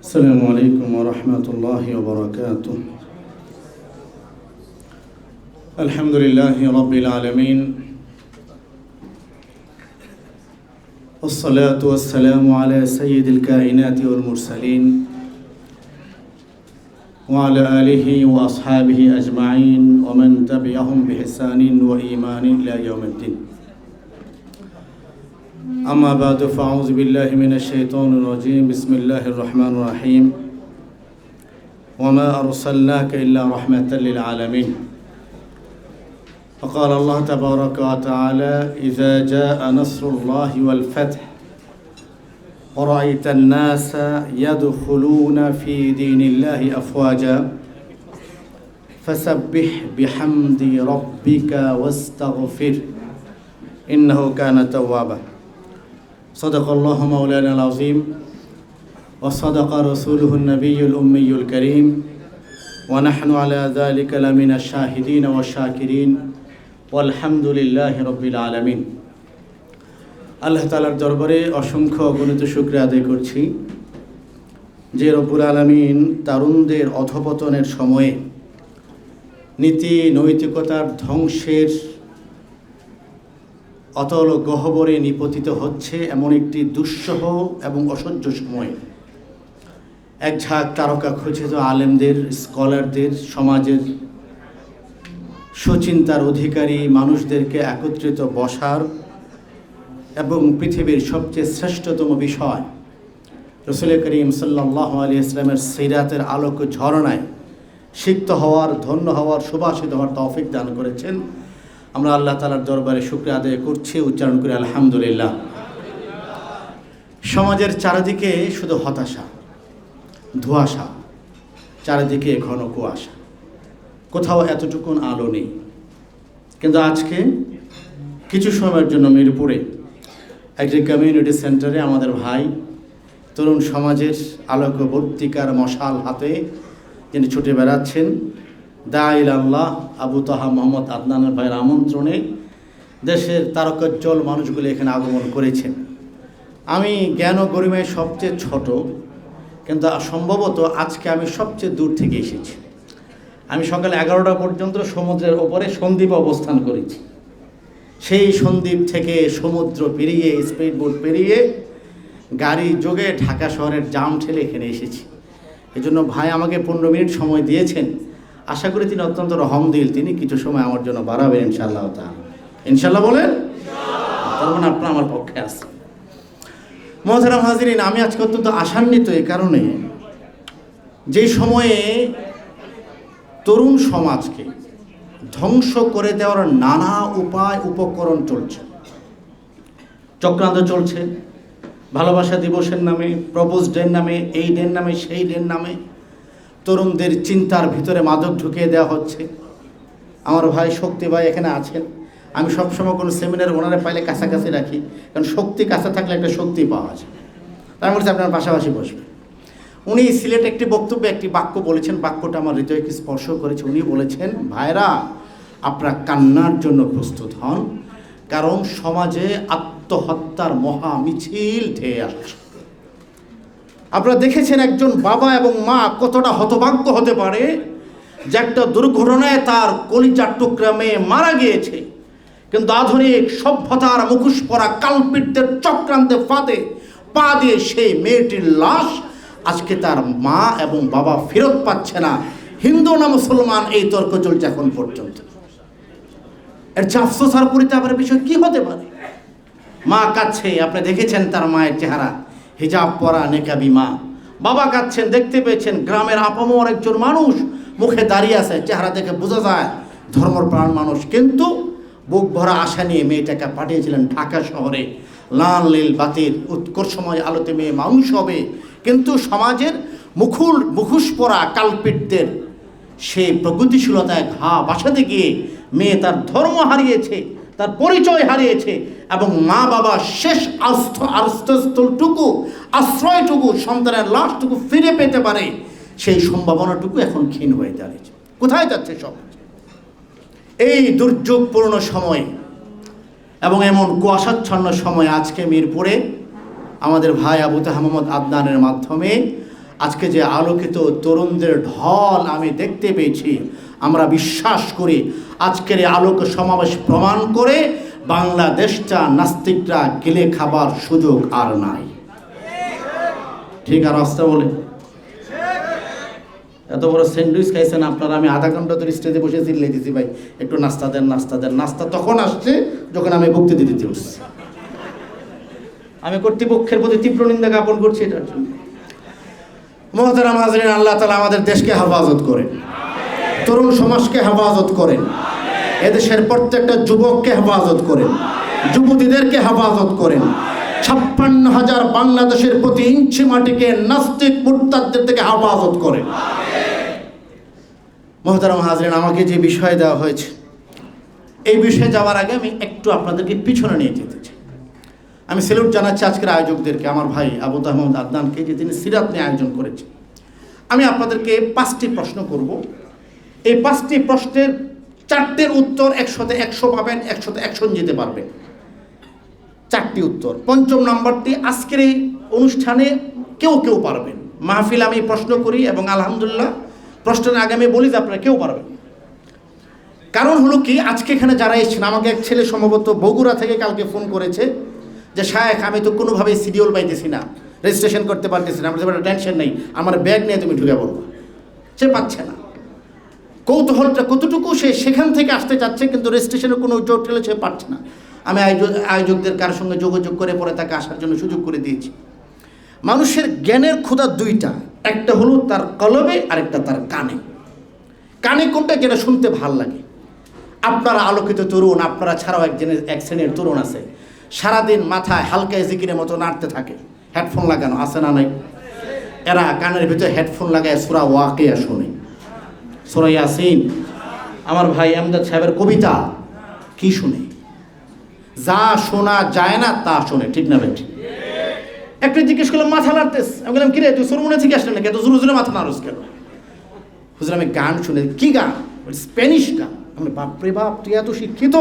السلام عليكم ورحمة الله وبركاته. الحمد لله رب العالمين، والصلاة والسلام على سيد الكائنات والمرسلين وعلى آله وأصحابه أجمعين ومن تبعهم بإحسان وإيمان إلى يوم الدين. أما بعد فأعوذ بالله من الشيطان الرجيم. بسم الله الرحمن الرحيم. وما أرسلناك إلا رحمة للعالمين. فقال الله تبارك وتعالى: إذا جاء نصر الله والفتح ورأيت الناس يدخلون في دين الله أفواجا فسبح بحمد ربك واستغفر إنه كان توابا. صدق الله مولانا العظيم وصدق رسوله النبي الأمي الكريم ونحن على ذلك لمن الشاهدين والشاكرين والحمد لله رب العالمين. আল্লাহ তাআলার দরবারে অসংখ্য অগণিত শুকরিয়া আদায় করছি যে রব্বুল আলামিন তরুণদের অধপতনের সময়ে নীতি নৈতিকতার ধ্বংসের অতল গহ্বরে নিপতিত হচ্ছে এমন একটি দুঃসহ এবং অসহ্য সময় এক ঝাঁক তারকা খচিত আলেমদের, স্কলারদের, সমাজের সুচিন্তার অধিকারী মানুষদেরকে একত্রিত বসার এবং পৃথিবীর সবচেয়ে শ্রেষ্ঠতম বিষয় রাসূল করিম সাল্লাল্লাহু আলাইহি ওয়াসাল্লামের সিরাতের আলোক ঝরনায় সিক্ত হওয়ার, ধন্য হওয়ার, সুবাসিত হওয়ার তৌফিক দান করেছেন। আমরা আল্লাহ তাআলার দরবারে শুকরিয়া আদায় করছি, উচ্চারণ করি আলহামদুলিল্লাহ। সমাজের চারিদিকে শুধু হতাশা, ধোঁয়াশা, চারিদিকে ঘন কুয়াশা, কোথাও এতটুকুন আলো নেই। কিন্তু আজকে কিছু সময়ের জন্য মিরপুরে একটি কমিউনিটি সেন্টারে আমাদের ভাই তরুণ সমাজের আলোকবর্তিকার মশাল হাতে যিনি ছুটে বেড়াচ্ছেন, দাঈল আল্লাহ আবু তাহা মোহাম্মদ আদনানের ভাইয়ের আমন্ত্রণে দেশের তারকাজ্জ্বল মানুষগুলি এখানে আগমন করেছেন। আমি জ্ঞান ও গরিমায় সবচেয়ে ছোট, কিন্তু সম্ভবত আজকে আমি সবচেয়ে দূর থেকে এসেছি। আমি সকাল 11টা পর্যন্ত সমুদ্রের ওপরে সন্দ্বীপে অবস্থান করেছি। সেই সন্দ্বীপ থেকে সমুদ্র পেরিয়ে, স্পিড বোট পেরিয়ে, গাড়ি যোগে ঢাকা শহরের জাম ঠেলে এখানে এসেছি। এজন্য ভাই আমাকে 15 মিনিট সময় দিয়েছেন। আশা করি তিনি অত্যন্ত রহমদিল, তিনি কিছু সময় আমার জন্য বাড়াবেন ইনশাআল্লাহ তাআলা। ইনশাআল্লাহ বলেন, তার মানে আপনারা আমার পক্ষে আছেন। মুহতারাম হাজিরিন, আমি আজকে অত্যন্ত আশান্বিত এই কারণে যে সময়ে তরুণ সমাজকে ধ্বংস করে দেওয়ার নানা উপায় উপকরণ চলছে, চক্রান্ত চলছে। ভালোবাসা দিবসের নামে, প্রপোজ ডের নামে, এই ডের নামে, সেই ডের নামে তরুণদের চিন্তার ভিতরে মাদক ঢুকিয়ে দেওয়া হচ্ছে। আমার ভাই শক্তি ভাই এখানে আছেন। আমি সবসময় কোনো সেমিনার ওনারে পাইলে কাছাকাছি রাখি, কারণ শক্তি কাছে থাকলে একটা শক্তি পাওয়া যায়। তার মধ্যে আপনার পাশাপাশি বসবেন। উনি সিলেটে একটি বক্তব্যে একটি বাক্য বলেছেন, বাক্যটা আমার হৃদয়কে স্পর্শ করেছে। উনি বলেছেন, ভাইরা আপনারা কান্নার জন্য প্রস্তুত হন, কারণ সমাজে আত্মহত্যার মহা মিছিল ধেয়ে আসছে। আপনারা দেখেছেন একজন বাবা এবং মা কতটা হতভাগ্য হতে পারে যে একটা দুর্ঘটনায় তার কলিজার টুকরা মেয়ে মারা গিয়েছে, কিন্তু আধুনিক সভ্যতার মুখোশ পরা কালপিটদের চক্রান্তে ফাঁদে পা দিয়ে সেই মেয়েটির লাশ আজকে তার মা এবং বাবা ফেরত পাচ্ছে না। হিন্দু না মুসলমান, এই তর্ক চলছে এখন পর্যন্ত। এর চেয়ে আফসোস আর পরিতাপের বিষয় কি হতে পারে? মা কাঁদছে, আপনি দেখেছেন তার মায়ের চেহারা, হিজাব পরা নেকাবি মা। বাবা কাঁদছেন, দেখতে পেয়েছেন গ্রামের আপামর একজন মানুষ মুখে দাঁড়িয়ে আছে, চেহারা দেখে বোঝা যায় ধর্মপ্রাণ মানুষ, কিন্তু বুক ভরা আশা নিয়ে মেয়েটাকে পাঠিয়েছিলেন ঢাকা শহরে। লাল নীল বাতির উৎকর্ষময় আলোতে মেয়ে মানুষ হবে, কিন্তু সমাজের মুখোশ পরা কালপিটদের সেই প্রগতিশীলতায় ঘা বাসাতে গিয়ে মেয়ে তার ধর্ম হারিয়েছে, তার পরিচয় হারিয়েছে, এবং মা বাবা শেষ আশ্রয়স্থলটুকু, আশ্রয়টুকু, সন্তানের লাশটুকু ফিরে পেতে পারে, সেই সম্ভাবনাটুকু এখন ক্ষীণ হয়ে দাঁড়িয়েছে। কোথায় যাচ্ছে সমাজ? এই দুর্যোগপূর্ণ সময় এবং এমন কুয়াশাচ্ছন্ন সময় আজকে মিরপুরে আমাদের ভাই আবু তাহা মোহাম্মদ আদনানের মাধ্যমে আজকে যে আলোকিত তরুণদের ঢল আমি দেখতে পেয়েছি, আমরা বিশ্বাস করি আজকের এই আলোক সমাবেশ প্রমাণ করে বাংলাদেশটা নাস্তিকরা গিলে খাবার সুযোগ আর নাই। ঠিক আর রাস্তা বলে এত বড় স্যান্ডউইচ খাইছেন আপনারা, আমি আধা ঘন্টা ধরে স্টেজে বসে চিল্লাই দিছি, ভাই একটু নাস্তা দেন, নাস্তা দেন। নাস্তা তখন আসছে যখন আমি বক্তৃতা দিতে বসছি। আমি কর্তৃপক্ষের প্রতি তীব্র নিন্দা জ্ঞাপন করছি এটার জন্য। মুহতারাম হাজরিন, আল্লাহ তাআলা আমাদের দেশকে হেফাজত করেন, তরুণ সমাজকে হেফাজত করেন, এদেশের প্রত্যেকটা যুবককে হেফাজত করেন, যুবতীদেরকে হেফাজত করেন। 56,000 বাংলাদেশের প্রতি ইঞ্চি মাটিকে নাস্তিক মুরতাদদের থেকে হেফাজত করেন। মুহতারাম হাজরিন, আমাকে যে বিষয় দেওয়া হয়েছে, এই বিষয়ে যাওয়ার আগে আমি একটু আপনাদেরকে পিছনে নিয়ে যেতে চাই। আমি স্যালুট জানাচ্ছি আজকের আয়োজকদেরকে, আমার ভাই আবু তাহমদ আদনানকে, যে তিনি সিরাত নিয়ে আয়োজন করেছেন। আমি আপনাদেরকে 5টি প্রশ্ন করব। এই 5টি প্রশ্নের 4টের উত্তর 100-তে 100 পাবেন, 100-তে 100 যেতে পারবেন। 4টি উত্তর। 5ম নাম্বারটি আজকের এই অনুষ্ঠানে কেউ কেউ পারবেন। মাহফিল আমি প্রশ্ন করি এবং আলহামদুলিল্লাহ প্রশ্নের আগে আমি বলি যে আপনারা কেউ পারবেন। কারণ হলো কি, আজকে এখানে যারা এসেছেন, আমাকে এক ছেলে সম্ভবত বগুড়া থেকে কালকে ফোন করেছে যে শায়েখ আমি তো কোনোভাবেই শিডিউল পাইতেছি না, রেজিস্ট্রেশন করতে পারতেছি না। আমার টেনশন নেই, আমার ব্যাগ নিয়ে তুমি ঢুকে পড়বো। সে পাচ্ছে না। কৌতূহলটা কতটুকু, সে সেখান থেকে আসতে চাচ্ছে কিন্তু রেজিস্ট্রেশনের কোনো জোট হলে সে পাচ্ছে না। আমি আয়োজকদের কারোর সঙ্গে যোগাযোগ করে পরে তাকে আসার জন্য সুযোগ করে দিয়েছি। মানুষের জ্ঞানের ক্ষুধা 2টা, একটা হলো তার কলবে, আরেকটা তার কানে। কানে কোনটা? যেটা শুনতে ভাল লাগে। আপনারা আলোকিত তরুণ, আপনারা ছাড়াও এক শ্রেণীর তরুণ আছে, সারাদিন মাথায় হালকা জিকিরের মতো নাড়তে থাকে, হেডফোন লাগানো আছে না নাই? এরা কানের ভিতরে হেডফোন লাগায় সূরা ওয়াকিয়া শুনে, সূরা ইয়াসিন, আমার ভাই আমজাদ সাহেবের কবিতা কি শুনে? যা শোনা যায় না তা শুনে, ঠিক না বেটি? একটা জিজ্ঞেস করলাম, মাথা নাড়তেস। আমি বললাম, কিরে তুই সরমনে থেকে আসলেন নাকি, এত জোরে জোরে মাথা নাড়স কেন? হুজুর আমি গান শুনে। কি গান? স্প্যানিশ গান। আমি বাপরে বাপ, তুই এত শিক্ষিত,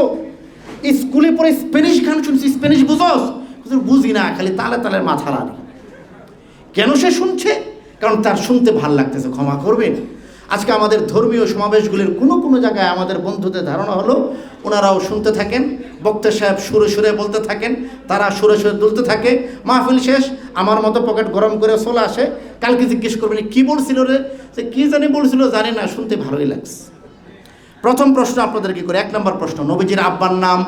স্কুলে পড়ে স্প্যানিশ গান শুনছি, স্প্যানিশ বুঝস? হুজুর বুঝি না, খালি তালে তালে মাথা নাড়ি। কেন সে শুনছে? কারণ তার শুনতে ভাল লাগতেছে। ক্ষমা করবেন, আজকে আমাদের ধর্মীয় সমাবেশগুলির কোনো কোনো জায়গায় আমাদের বন্ধুদের ধারণা হলো ওনারাও শুনতে থাকেন, বক্তা সাহেব সুরে সুরে বলতে থাকেন, তারা সুরে সুরে দুলতে থাকে, মাহফিল শেষ আমার মতো পকেট গরম করে চলে আসে। কালকে জিজ্ঞেস করবেন কী বলছিল রে, সে কী জানি বলছিল, জানি না, শুনতে ভালোই লাগছে। প্রথম প্রশ্ন আপনাদের কি করে, 1 নম্বর প্রশ্ন, নবীজির আব্বার নাম?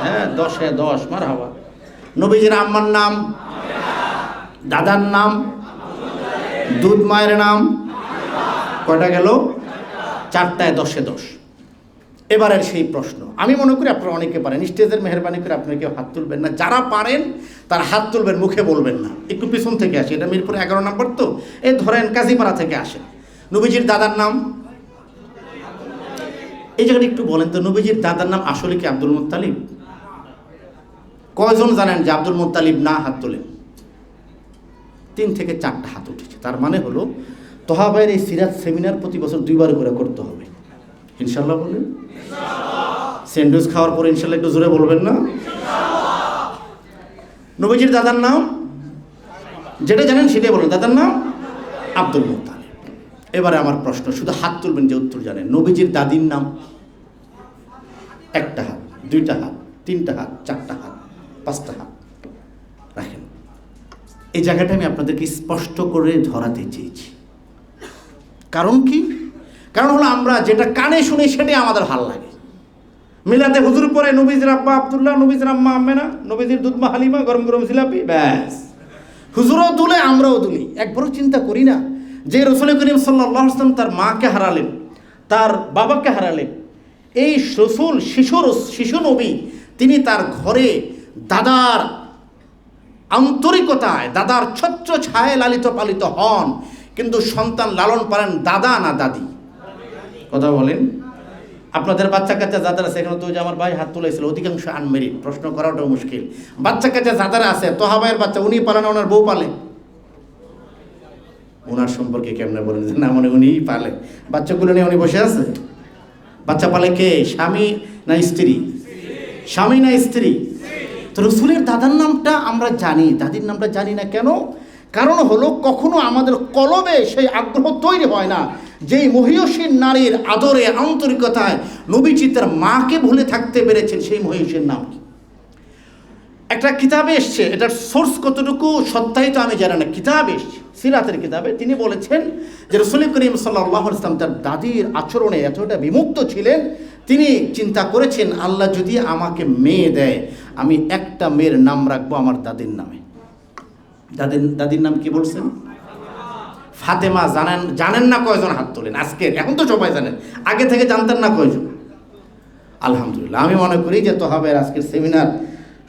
হ্যাঁ, 10-এ 10, মারহাবা। নবীজির আম্মার নাম? দাদার নাম? দুধ মায়ের নাম? কয়টা গেল? 4টায় 10-এ 10। এবারের সেই প্রশ্ন আমি মনে করি আপনারা অনেকে পারেন। স্টেজের মেহরবানি করে আপনারা কেউ হাত তুলবেন না, যারা পারেন তারা হাত তুলবেন, মুখে বলবেন না। একটু পিছন থেকে আসে, এটা মিরপুর 11 নম্বর তো, এই ধরেন কাজীপাড়া থেকে আসে। নবীজির দাদার নাম? এই জায়গাটা একটু বলেন তো, নবীজির দাদার নাম আসলে কি আব্দুল মুত্তালিব? কয়জন জানেন যে আব্দুল মুত্তালিব না? হাত তোলেন। 3 থেকে 4টা হাত উঠেছে। তার মানে হলো তোহা ভাইয়ের এই সিরাত সেমিনার প্রতি বছর 2বার করে করতে হবে, ইনশাল্লাহ। বলেন স্যান্ডউইচ খাওয়ার পরে ইনশাল্লাহ একটু জোরে বলবেন না? নবীজির দাদার নাম যেটা জানেন সেটাই বলেন। দাদার নাম আব্দুল মুত্তালিব। এবারে আমার প্রশ্ন, শুধু হাত তুলবেন যে উত্তর জানেন। নবীজির দাদির নাম? 1টা হাত, 2টা হাত, 3টা হাত, 4টা হাত, 5টা হাত রাখেন। এই জায়গাটা আমি আপনাদেরকে স্পষ্ট করে ধরাতে চেয়েছি। কারণ কি? কারণ হলো আমরা যেটা কানে শুনি সেটাই আমাদের ভালো লাগে। মিলাদে হুজুর পরে নবীজির আব্বা আব্দুল্লাহ, নবীজির আম্মা আমেনা, নবীজির দুধমা হালিমা, গরম গরম জিলাপি, ব্যাস। হুজুরও দুলে, আমরাও দুলি। একবারও চিন্তা করি না যে রাসূল করিম সাল্লাল্লাহু আলাইহি ওয়াসাল্লাম তার মাকে হারালেন, তার বাবাকে হারালেন। এই রাসূল শিশু নবী, তিনি তার ঘরে দাদার আন্তরিকতায়, দাদার ছত্র ছায় লালিত পালিত হন, কিন্তু সন্তান লালন পালেন দাদা না দাদি। কথা বলেন। আপনাদের বাচ্চা কাচ্চা যাদের আছে, এখানে তো যে আমার ভাই হাত তুলেছিল, অধিকাংশ আনমেরিড, প্রশ্ন করাটাও মুশকিল। বাচ্চা কাচ্চা যাদের আছে, তোহা ভাইয়ের বাচ্চা, উনি পালে না ওনার বউ পালে? ওনার সম্পর্কে কেমনে বলেন যে না, মানে উনিই পালে? বাচ্চাগুলো নিয়ে উনি বসে আছে। বাচ্চা পালে কে? স্বামী না স্ত্রী? স্বামী না স্ত্রী? তো রসুলের দাদার নামটা আমরা জানি, দাদির নামটা জানি না কেন? কারণ হলো কখনো আমাদের কলবে সেই আগ্রহ তৈরি হয় না, যেই মহিয়সী নারীর আদরে আন্তরিকতায় নবীজি তার মাকে ভুলে থাকতে পেরেছেন। সেই মহিয়সীর নাম কি? একটা কিতাবে এসছে, এটার সোর্স কতটুকু সত্যায়িত আমি জানি না, কিতাব এসছে সিরাতের কিতাবে। তিনি বলেছেন যে রাসূল করিম সাল্লাল্লাহু আলাইহি ওয়াসাল্লাম তার দাদির আচরণে এতটা বিমুগ্ধ ছিলেন, তিনি চিন্তা করেছেন আল্লাহ যদি আমাকে মেয়ে দেয়, আমি একটা মেয়ের নাম রাখবো আমার দাদির নামে। দাদির নাম কি বলছেন? ফাতেমা। জানেন না কয়জন? হাত তোলেন আজকে, এখন তো সবাই জানেন, আগে থেকে জানতেন না কয়জন? আলহামদুলিল্লাহ। আমি মনে করি যে তহাবের আজকের সেমিনার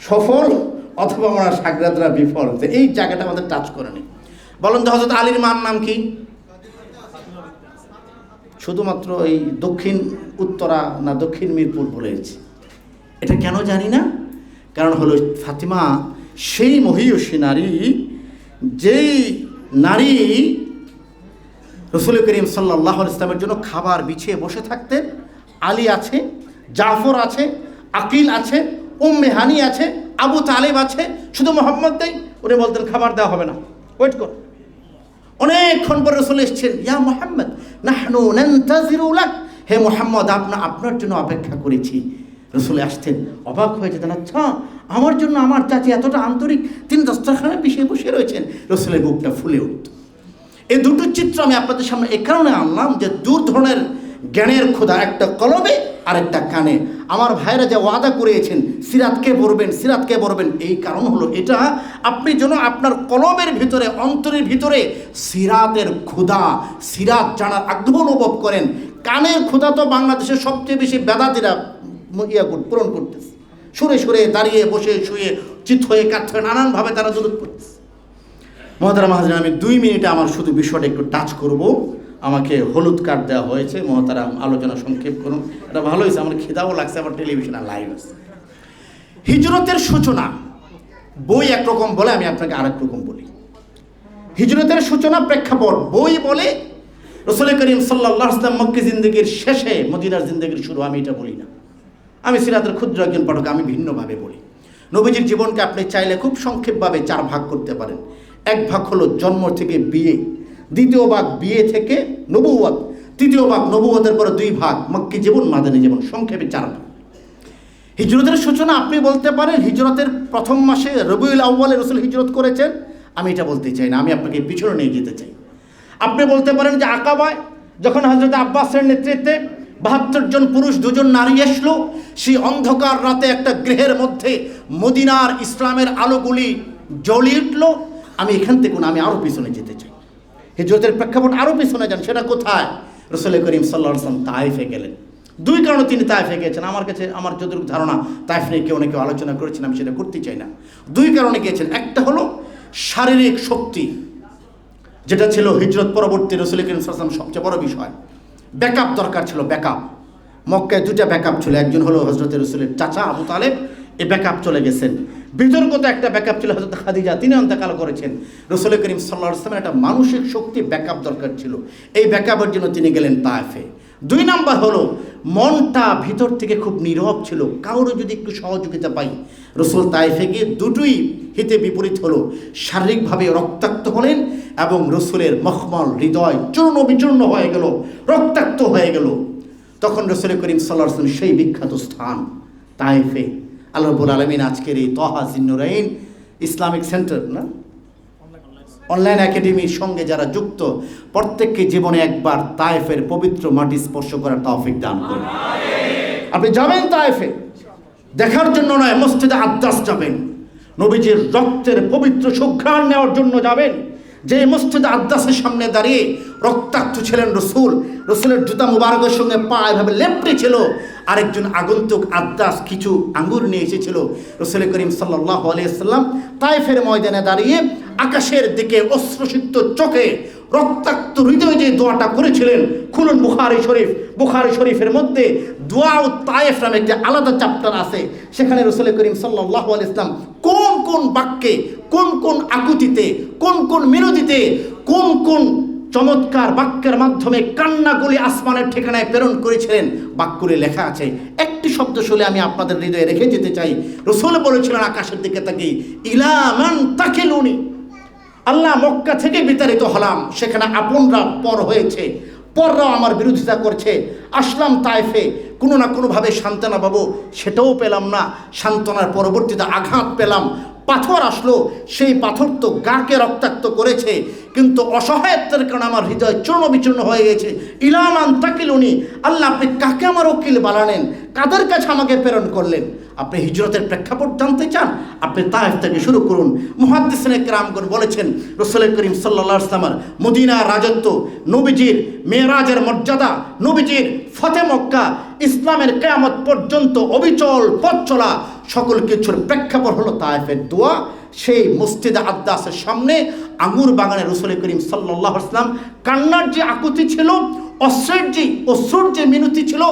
সফল, অথবা আমরা সাগরাতরা বিফল, যে এই জায়গাটা আমাদের টাচ করেনি। বলেন তো হযরত আলীর মার নাম কি? শুধুমাত্র এই দক্ষিণ উত্তরা না দক্ষিণ মিরপুর বলেছি। এটা কেন জানি না, কারণ হলো ফাতিমা সেই মহিয়সী নারী, যেই নারী রাসূল করিম সাল্লাল্লাহু আলাইহি ওয়াসাল্লামের জন্য খাবার বিছিয়ে বসে থাকতেন। আলী আছে, জাফর আছে, আকিল আছে, উম্মে হানি আছে, আবু তালেব আছে, শুধু মোহাম্মদ নেই। উনি বলতেন খাবার দেওয়া হবে না, ওয়েট কর। অনেকক্ষণ পরে রাসূল এসেছেন, ইয়া মুহাম্মদ নাহনু নানতাজিরু লাক, হে মুহাম্মদ আপনার জন্য অপেক্ষা করেছি। রাসূল আসতেন, অবাক হয়ে যেতেন, আচ্ছা আমার জন্য আমার চাচি এতটা আন্তরিক, তিনি দস্তরখানায় পিছিয়ে বসে রয়েছেন। রাসূলের বুকটা ফুলে উঠত। এই দুটো চিত্র আমি আপনাদের সামনে এ কারণে আনলাম যে দু ধরনের জ্ঞানের ক্ষুধা, একটা কলবে আর একটা কানে। আমার ভাইরা যে ওয়াদা করেছেন সিরাতকে পড়বেন, এই কারণ হলো এটা, আপনি যেন আপনার কলবের ভিতরে, অন্তরের ভিতরে সিরাতের ক্ষুধা, সিরাত জানার আগ্রহ অনুভব করেন। কানের ক্ষুধা তো বাংলাদেশের সবচেয়ে বেশি বেদাতিরা পূরণ করতেছে। সুরে সুরে, দাঁড়িয়ে, বসে, শুয়ে, চিত হয়ে, কাঠ হয়ে, নানানভাবে তারা দূরত করতেছে। মহতারাম হাজরিন, আমি 2 মিনিটে আমার শুধু বিষয়টা একটু টাচ করব। আমাকে হলুদ কার্ড দেওয়া হয়েছে, মহতারাম আলোচনা সংক্ষেপ করুন। এটা ভালো হয়েছে, আমার খিদাও লাগছে, আবার টেলিভিশনে লাইভ আছে। হিজরতের সূচনা বই একরকম বলে, আমি আপনাকে আরেক রকম বলি। হিজরতের সূচনা প্রেক্ষাপট বই বলে, রাসূল করিম সাল্লাল্লাহু আলাইহি ওয়াসাল্লাম মক্কি জিন্দেগির শেষে মদিনার জিন্দেগির শুরু, আমি এটা বলি না। আমি সিরাতের ক্ষুদ্র একজন পাঠক, আমি ভিন্নভাবে বলি। নবীজির জীবনকে আপনি চাইলে খুব সংক্ষেপভাবে 4 ভাগ করতে পারেন। এক ভাগ হলো জন্ম থেকে বিয়ে, দ্বিতীয় ভাগ বিয়ে থেকে নবুয়ত, তৃতীয় ভাগ নবুয়তের পরে 2 ভাগ মক্কি জীবন, মাদানী জীবন, সংক্ষেপে 4 ভাগ। হিজরতের সূচনা আপনি বলতে পারেন হিজরতের প্রথম মাসে রবিউল আউয়ালে রাসূল হিজরত করেছেন, আমি এটা বলতে চাই না, আমি আপনাকে পিছনে নিয়ে যেতে চাই। আপনি বলতে পারেন যে আকাবায় যখন হযরত আব্বাসের নেতৃত্বে 72 জন পুরুষ 2 জন নারী এসলো, সেই অন্ধকার রাতে একটা গৃহের মধ্যে মদিনার ইসলামের আলোগুলি জ্বলিয়ে উঠলো, আমি এখান থেকে আমি আরও পিছনে যেতে চাই। হিজরতের প্রেক্ষাপট আরও পিছনে যান। সেটা কোথায়? রাসূল করিম সাল্লাল্লাহু আলাইহি ওয়াসাল্লাম তায়েফে গেলেন। 2 কারণে তিনি তায়েফে গিয়েছেন। আমার কাছে আমার যতটুকু ধারণা, তায়েফ নিয়ে কেউ অনেকে আলোচনা করেছেন, আমি সেটা করতে চাই না। 2 কারণে গিয়েছেন। একটা হলো শারীরিক শক্তি, যেটা ছিল হিজরত পরবর্তী রাসূল করিম সাল্লাল্লাহু আলাইহি ওয়াসাল্লাম সবচেয়ে বড় বিষয়। ব্যাকআপ দরকার ছিল, ব্যাকআপ। মক্কায় 2টা ব্যাকআপ ছিল, একজন হলো হযরত রাসূলের চাচা আবু তালেব, এই ব্যাকআপ চলে গেছেন। বিতর্কত একটা ব্যাকআপ ছিল হযরত খাদিজা, তিনি অন্তকাল করেছেন। রাসূল করিম সাল্লাল্লাহু আলাইহি ওয়াসাল্লামের একটা মানসিক শক্তি ব্যাকআপ দরকার ছিল, এই ব্যাকআপের জন্য তিনি গেলেন তায়েফে। 2 নাম্বার হলো মনটা ভিতর থেকে খুব নীরব ছিল, কারোর যদি একটু সহযোগিতা পাই। রাসূল তায়েফে গিয়ে দুটোই হিতে বিপরীত হলো, শারীরিকভাবে রক্তাক্ত হলেন এবং রাসূলের মখমল হৃদয় চূর্ণ বিচূর্ণ হয়ে গেল, রক্তাক্ত হয়ে গেল। তখন রাসূল করিম সাল্লাল্লাহু আলাইহি ওয়াসাল্লাম সেই বিখ্যাত স্থান তায়েফে, আল্লাহ রাব্বুল আলামিন আজকের এই তহা জিন্নুরাইন ইসলামিক সেন্টার না অনলাইন একাডেমির সঙ্গে যারা যুক্ত, প্রত্যেককে জীবনে একবার তায়েফের পবিত্র মাটি স্পর্শ করার তৌফিক দান করুন। আপনি যাবেন তায়েফে, দেখার জন্য নয়, মসজিদে আকদাস যাবেন, নবীজির রক্তের পবিত্র সুঘ্রাণ নেওয়ার জন্য যাবেন। যে মসজিদে আকদাসের সামনে দাঁড়িয়ে রক্তাক্ত ছিলেন রাসূল, রাসূলের জুতা মুবারকের সঙ্গে পা এভাবে লেপ্টে ছিল। আরেকজন আগন্তুক আকদাস কিছু আঙ্গুর নিয়ে এসেছিল। রাসূল করিম সাল্লাল্লাহু আলাইহি ওয়াসাল্লাম তায়েফের ময়দানে দাঁড়িয়ে আকাশের দিকে অশ্রুসিক্ত চোখে রক্তাক্ত হৃদয়ে যে দোয়াটা করেছিলেন, খুলুন বুখারী শরীফের মধ্যে দোয়া ও তায়েফ নামে একটি আলাদা চ্যাপ্টার আছে। সেখানে রাসূল করিম সাল্লাল্লাহু আলাইহি ওয়াসাল্লাম কোন কোন বাক্যে, কোন কোন আকুতিতে, কোন কোন মিনতিতে, কোন কোন চমৎকার বাক্যের মাধ্যমে কান্নাগুলি আসমানের ঠিকানায় প্রেরণ করেছিলেন, বাক্যগুলি লেখা আছে। একটি শব্দ শুনে আমি আপনাদের হৃদয়ে রেখে যেতে চাই। রাসূল বলেছিলেন আকাশের দিকে তাকিয়ে, ইলা মান তাকিলুনি, আল্লাহ মক্কা থেকে বিতাড়িত হলাম, সেখানে আপনরা পর হয়েছে, পররাও আমার বিরোধিতা করছে। আসলাম তায়েফে, কোনো না কোনোভাবে সান্ত্বনা পাবো, সেটাও পেলাম না। সান্ত্বনার পরবর্তীতে আঘাত পেলাম, পাথর আসলো, সেই পাথর তো গাকে রক্তাক্ত করেছে, কিন্তু অসহায়ত্বের কারণে আমার হৃদয় চূর্ণ বিচূর্ণ হয়ে গেছে। ইলামান তাকিলুনি, আল্লাহ আপনি কাকে আমার উকিল বানালেন, কাদের কাছে আমাকে প্রেরণ করলেন? আপনি হিজরতের প্রেক্ষাপট জানতে চান, আপনি তায়েফ থেকে শুরু করুন। মুহাদ্দিসিনে কেরামগণ বলেছেন রাসূল করিম সাল্লাল্লাহু আলাইহি ওয়াসাল্লাম মদিনার রাজত্ব, নবীজির মেরাজের মর্যাদা, নবীজির ফতে মক্কা, ইসলামের কিয়ামত পর্যন্ত অবিচল পথ চলা, সকল কিছুর প্রেক্ষাপট হলো তায়েফের দোয়া। সেই মসজিদে আদ্দাসের সামনে আঙ্গুর বাগানে রাসূল করিম সাল্লাল্লাহু আলাইহি ওয়াসাল্লাম কান্নার যে আকুতি ছিল, অশ্রুর যে মিনতি ছিল,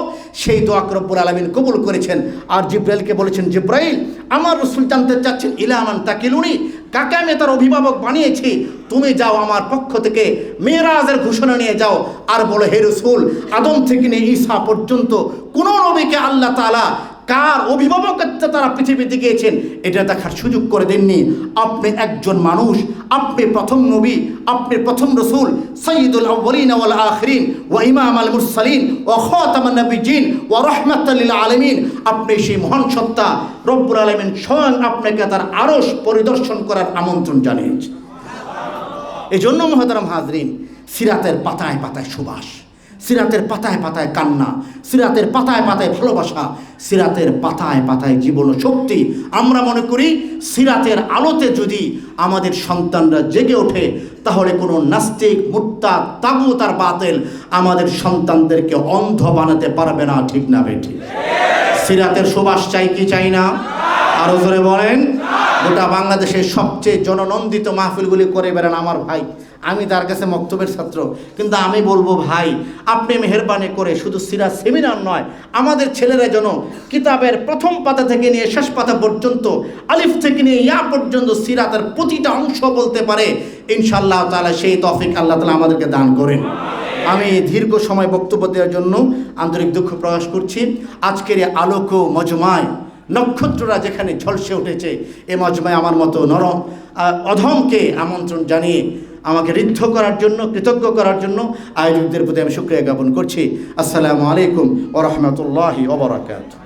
সেই দোয়া রব্বুল আলামিন কবুল করেছেন। আর জিব্রাইলকে বলেছেন, জিব্রাইল আমার রাসূল জানতে চাচ্ছেন ইলামান তাকিলুনি, কাকে আমি তার অভিভাবক বানিয়েছি, তুমি যাও আমার পক্ষ থেকে মেরাজের ঘোষণা নিয়ে যাও, আর বলো হে রাসূল, আদম থেকে নিয়ে ঈসা পর্যন্ত কোন নবীকে আল্লাহ তাআলা কার অভিভাবকত্বে তারা পৃথিবীতে গিয়েছেন এটা দেখার সুযোগ করে দেননি। আপনি একজন মানুষ, আপনি প্রথম নবী, আপনি প্রথম রাসূল, সাইয়্যিদুল আউওয়ালিন ওয়াল আখিরিন ওয়া ইমামুল মুরসালিন ওয়া খাতামান নাবিয়্যিন ওয়া রাহমাতাল লিল আলামিন। আপনি সেই মহান সত্তা রব্বুল আলামিন স্বয়ং আপনাকে তার আরশ পরিদর্শন করার আমন্ত্রণ জানিয়েছেন। এজন্য মুহতারাম হাজরিন, সিরাতের পাতায় পাতায় সুবাস, সিরাতের পাতায় পাতায় কান্না, সিরাতের পাতায় পাতায় ভালোবাসা, সিরাতের পাতায় পাতায় জীবন শক্তি। আমরা মনে করি সিরাতের আলোতে যদি আমাদের সন্তানরা জেগে ওঠে, তাহলে কোনো নাস্তিক, মুরতাদ, তাগুত আর বাতিল আমাদের সন্তানদেরকে অন্ধ বানাতে পারবে না। ঠিক না বেঠিক? সিরাতের সুবাস চাই কি চাই না? আরো জোরে বলেন। গোটা বাংলাদেশের সবচেয়ে জননন্দিত মাহফিলগুলি করে বেড়ান আমার ভাই। আমি তার কাছে মক্তবের ছাত্র, কিন্তু আমি বলবো ভাই, আপনি মেহেরবানি করে শুধু সিরাত সেমিনার নয়, আমাদের ছেলেরা যেন কিতাবের প্রথম পাতা থেকে নিয়ে শেষ পাতা পর্যন্ত, আলিফ থেকে নিয়ে ইয়া পর্যন্ত সিরাতের প্রতিটা অংশ বলতে পারে, ইনশাআল্লাহ তাআলা সেই তৌফিক আল্লাহ তাআলা আমাদেরকে দান করেন। আমি দীর্ঘ সময় বক্তব্য দেওয়ার জন্য আন্তরিক দুঃখ প্রকাশ করছি। আজকের এই আলোক মজমায় নক্ষত্ররা যেখানে ঝলসে উঠেছে, এ মজমায় আমার মতো নরম অধমকে আমন্ত্রণ জানিয়ে আমাকে ঋদ্ধ করার জন্য, কৃতজ্ঞ করার জন্য আয়োজকদের প্রতি আমি শুকরিয়া জ্ঞাপন করছি। আসসালামু আলাইকুম ওয়া রাহমাতুল্লাহি ওয়া বারাকাতুহু।